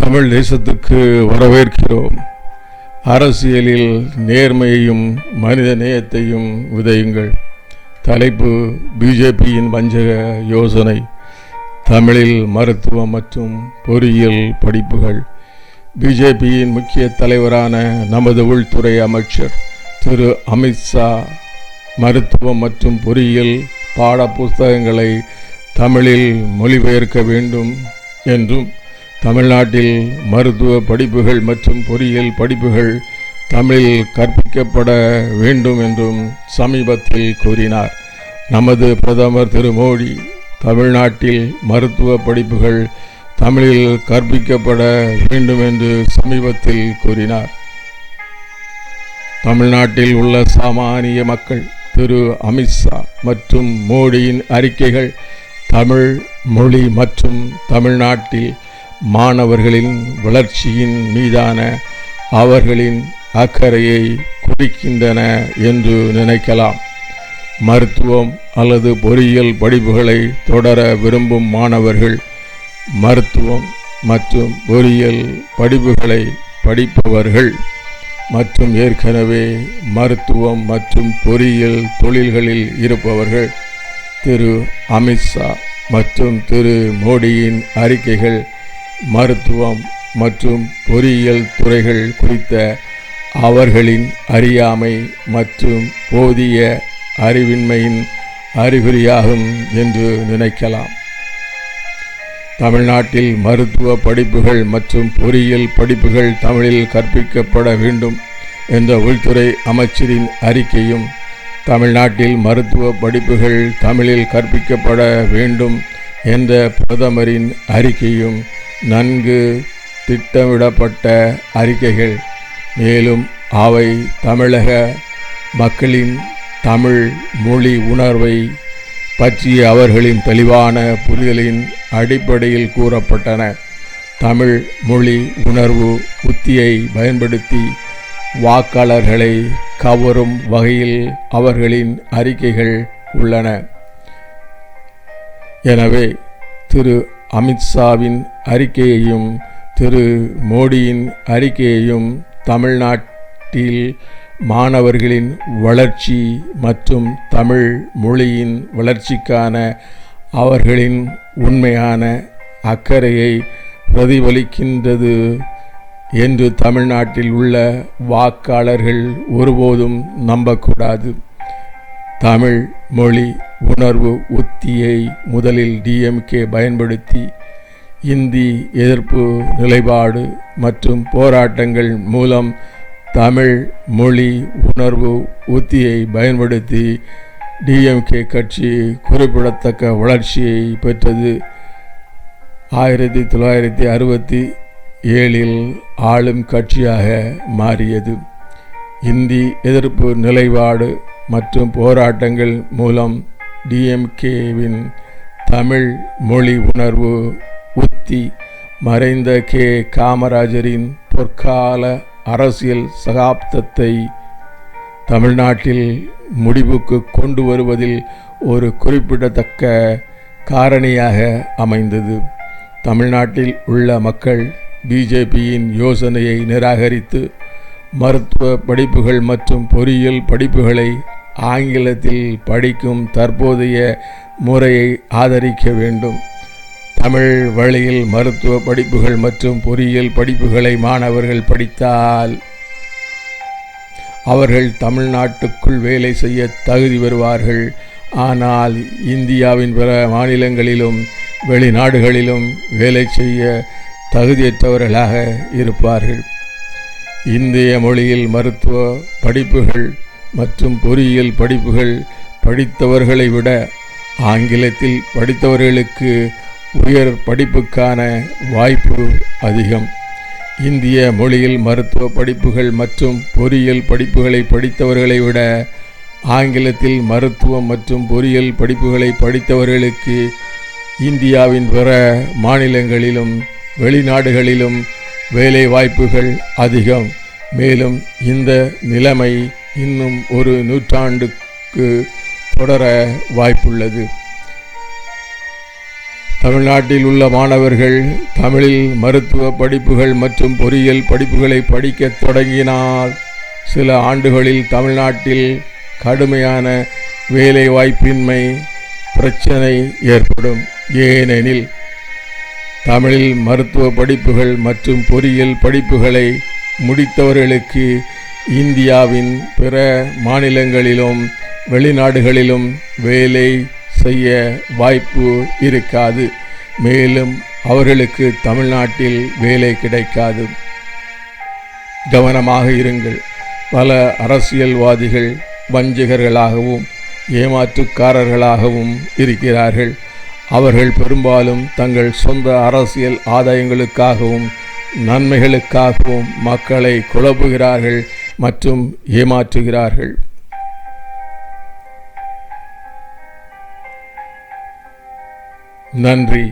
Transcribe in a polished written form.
தமிழ் தேசத்துக்கு வரவேற்கிறோம். அரசியலில் நேர்மையையும் மனித நேயத்தையும் விதையுங்கள். தலைப்பு: பிஜேபியின் வஞ்சக யோசனை. தமிழில் மருத்துவம் மற்றும் பொறியியல் படிப்புகள். பிஜேபியின் முக்கிய தலைவரான நமது உள்துறை அமைச்சர் திரு அமித்ஷா மருத்துவம் மற்றும் பொறியியல் பாட புத்தகங்களை தமிழில் மொழிபெயர்க்க வேண்டும் என்றும், தமிழ்நாட்டில் மருத்துவ படிப்புகள் மற்றும் பொறியியல் படிப்புகள் தமிழில் கற்பிக்கப்பட வேண்டும் என்றும் சமீபத்தில் கூறினார். நமது பிரதமர் திரு மோடி தமிழ்நாட்டில் மருத்துவ படிப்புகள் தமிழில் கற்பிக்கப்பட வேண்டும் என்று சமீபத்தில் கூறினார். தமிழ்நாட்டில் உள்ள சாமானிய மக்கள் திரு அமித்ஷா மற்றும் மோடியின் அறிக்கைகள் தமிழ் மொழி மற்றும் தமிழ்நாட்டில் மாணவர்களின் வளர்ச்சியின் மீதான அவர்களின் அக்கறையை குறிக்கின்றன என்று நினைக்கலாம். மருத்துவம் அல்லது பொறியியல் படிப்புகளை தொடர விரும்பும் மாணவர்கள் மருத்துவம் மற்றும் பொறியியல் படிப்புகளை படிப்பவர்கள் மற்றும் ஏற்கனவே மருத்துவம் மற்றும் பொறியியல் தொழில்களில் இருப்பவர்கள். திரு அமித்ஷா மற்றும் திரு மோடியின் அறிக்கைகள் மருத்துவம் மற்றும் பொறியியல் துறைகள் குறித்த அவர்களின் அறியாமை மற்றும் போதிய அறிவின்மையின் அறிகுறியாகும் என்று நினைக்கலாம். தமிழ்நாட்டில் மருத்துவ படிப்புகள் மற்றும் பொறியியல் படிப்புகள் தமிழில் கற்பிக்கப்பட வேண்டும் என்ற உள்துறை அமைச்சரின் அறிக்கையும், தமிழ்நாட்டில் மருத்துவ படிப்புகள் தமிழில் கற்பிக்கப்பட வேண்டும் என்ற பிரதமரின் அறிக்கையும் நன்கு திட்டமிடப்பட்ட அறிக்கைகள். மேலும் அவை தமிழக மக்களின் தமிழ் மொழி உணர்வை பற்றிய அவர்களின் தெளிவான புரிதலின் அடிப்படையில் கூறப்பட்டன. தமிழ் மொழி உணர்வு உத்தியை பயன்படுத்தி வாக்காளர்களை கவரும் வகையில் அவர்களின் அறிக்கைகள் உள்ளன. எனவே திரு அமித்ஷாவின் அறிக்கையையும் திரு மோடியின் அறிக்கையையும் தமிழ்நாட்டில் மாணவர்களின் வளர்ச்சி மற்றும் தமிழ் மொழியின் வளர்ச்சிக்கான அவர்களின் உண்மையான அக்கறையை பிரதிபலிக்கின்றது என்று தமிழ்நாட்டில் உள்ள வாக்காளர்கள் ஒருபோதும் நம்பக்கூடாது. தமிழ் மொழி உணர்வு உத்தியை முதலில் டிஎம்கே பயன்படுத்தி இந்தி எதிர்ப்பு நிலைப்பாடு மற்றும் போராட்டங்கள் மூலம் தமிழ் மொழி உணர்வு உத்தியை பயன்படுத்தி டிஎம்கே கட்சி குறிப்பிடத்தக்க வளர்ச்சியை பெற்றது. 1967 ஆளும் கட்சியாக மாறியது. இந்தி எதிர்ப்பு நிலைப்பாடு மற்றும் போராட்டங்கள் மூலம் டிஎம்கேவின் தமிழ் மொழி உணர்வு உத்தி மறைந்த காமராஜரின் பொற்கால அரசியல் சகாப்தத்தை தமிழ்நாட்டில் முடிவுக்கு கொண்டு வருவதில் ஒரு குறிப்பிடத்தக்க காரணியாக அமைந்தது. தமிழ்நாட்டில் உள்ள மக்கள் பிஜேபியின் யோசனையை நிராகரித்து மருத்துவ படிப்புகள் மற்றும் பொறியியல் படிப்புகளை ஆங்கிலத்தில் படிக்கும் தற்போதைய முறையை ஆதரிக்க வேண்டும். தமிழ் வழியில் மருத்துவ படிப்புகள் மற்றும் பொறியியல் படிப்புகளை மாணவர்கள் படித்தால் அவர்கள் தமிழ்நாட்டுக்குள் வேலை செய்ய தகுதி பெறுவார்கள். ஆனால் இந்தியாவின் பிற மாநிலங்களிலும் வெளிநாடுகளிலும் வேலை செய்ய தகுதியற்றவர்களாக இருப்பார்கள். இந்திய மொழியில் மருத்துவ படிப்புகள் மற்றும் பொறியியல் படிப்புகள் படித்தவர்களை விட ஆங்கிலத்தில் படித்தவர்களுக்கு உயர் படிப்புக்கான வாய்ப்பு அதிகம். இந்திய மொழியில் மருத்துவ படிப்புகள் மற்றும் பொறியியல் படிப்புகளை படித்தவர்களை விட ஆங்கிலத்தில் மருத்துவம் மற்றும் பொறியியல் படிப்புகளை படித்தவர்களுக்கு இந்தியாவின் பிற மாநிலங்களிலும் வெளிநாடுகளிலும் வேலை வாய்ப்புகள் அதிகம். மேலும் இந்த நிலைமை இன்னும் ஒரு நூற்றாண்டுக்கு தொடர வாய்ப்புள்ளது. தமிழ்நாட்டில் உள்ள மாணவர்கள் தமிழில் மருத்துவ படிப்புகள் மற்றும் பொறியியல் படிப்புகளை படிக்கத் தொடங்கினால் சில ஆண்டுகளில் தமிழ்நாட்டில் கடுமையான வேலைவாய்ப்பின்மை பிரச்சனை ஏற்படும். ஏனெனில் தமிழில் மருத்துவ படிப்புகள் மற்றும் பொறியியல் படிப்புகளை முடித்தவர்களுக்கு இந்தியாவின் பிற மாநிலங்களிலும் வெளிநாடுகளிலும் வேலை செய்ய வாய்ப்பு இருக்காது. மேலும் அவர்களுக்கு தமிழ்நாட்டில் வேலை கிடைக்காது. கவனமாக இருங்கள். பல அரசியல்வாதிகள் வஞ்சகர்களாகவும் ஏமாற்றுக்காரர்களாகவும் இருக்கிறார்கள். அவர்கள் பெரும்பாலும் தங்கள் சொந்த அரசியல் ஆதாயங்களுக்காகவும் நன்மைகளுக்காகவும் மக்களை குழப்புகிறார்கள் மற்றும் ஏமாற்றுகிறார்கள். நன்றி.